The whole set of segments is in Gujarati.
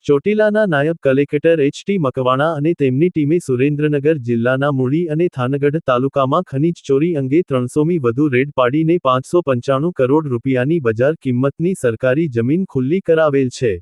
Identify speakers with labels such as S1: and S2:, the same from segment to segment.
S1: ચોટીલાના નાયબ કલેક્ટર એચ.ટી. મકવાણા અને તેમની ટીમે સુરેન્દ્રનગર જિલ્લાના મૂળી અને થાનગઢ તાલુકામાં ખનીજ ચોરી અંગે 300મી વધુ રેડ પાડીને 595 કરોડ રૂપિયાની બજાર કિંમતની સરકારી જમીન ખુલ્લી કરાવેલ છે.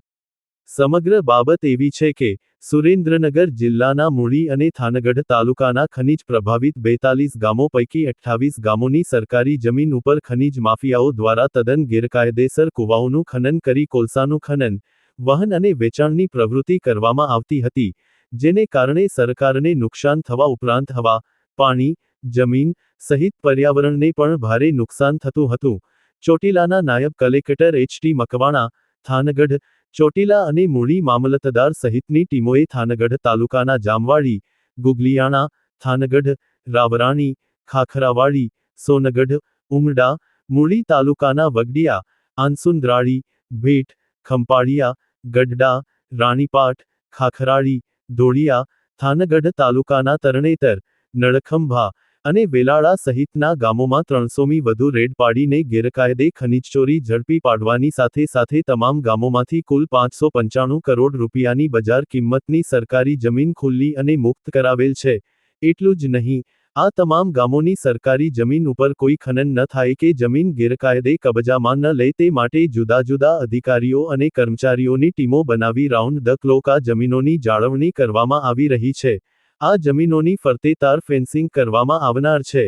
S1: સમગ્ર બાબત એવી છે કે, સુરેન્દ્રનગર જિલ્લાના મૂળી અને થાનગઢ તાલુકાના ખનીજ પ્રભાવિત 42 ગામો પૈકી 28 ગામોની સરકારી જમીન ઉપર ખનીજ માફિયાઓ દ્વારા તદ્દન ગેરકાયદેસર કૂવાઓનું ખનન કરી કોલસાનું ખનન, વહન અને વેચાણની પ્રવૃત્તિ કરવામાં આવતી હતી, જેને કારણે સરકારને નુકસાન થવા ઉપરાંત હવા, પાણી, જમીન સહિત પર્યાવરણને પણ ભારે નુકસાન થતું હતું. ચોટીલાના નાયબ કલેક્ટર એચ.ટી. મકવાણા, થાનગઢ, ચોટીલા અને મૂળી મામલતદાર સહિતની ટીમોએ થાનગઢ તાલુકાના જામવાડી, ગુગલિયાણા, થાનગઢ, રાવરાણી, ખાખરાવાડી, સોનગઢ, ઉમરડા, મૂળી તાલુકાના વગડિયા, આંસુંદ્રાળી, ભેટ, ખંપાળિયા, ગઢડા, રાણીપાટ, ખાખરાળી, ધોળિયા, થાનગઢ તાલુકાના તરણેતર, નળખંભા અને વેલાળા સહિતના ગામોમાં 300મી વધુ રેડ પાડીને ગેરકાયદે ખનીજચોરી ઝડપી પાડવાની સાથે સાથે તમામ ગામોમાંથી કુલ 595 કરોડ રૂપિયાની બજાર કિંમતની સરકારી જમીન ખુલ્લી અને મુક્ત કરાવેલ છે. એટલું જ નહીં, આ તમામ ગામોની સરકારી જમીન ઉપર કોઈ ખનન ન થાય કે જમીન ગેરકાયદે કબજામાં ન લે તે માટે જુદા જુદા અધિકારીઓ અને કર્મચારીઓની ટીમો બનાવી રાઉન્ડ ધ ક્લોક આ જમીનોની જાળવણી કરવામાં આવી રહી છે. આ જમીનોની ફરતે તાર ફેન્સિંગ કરવામાં આવનાર છે.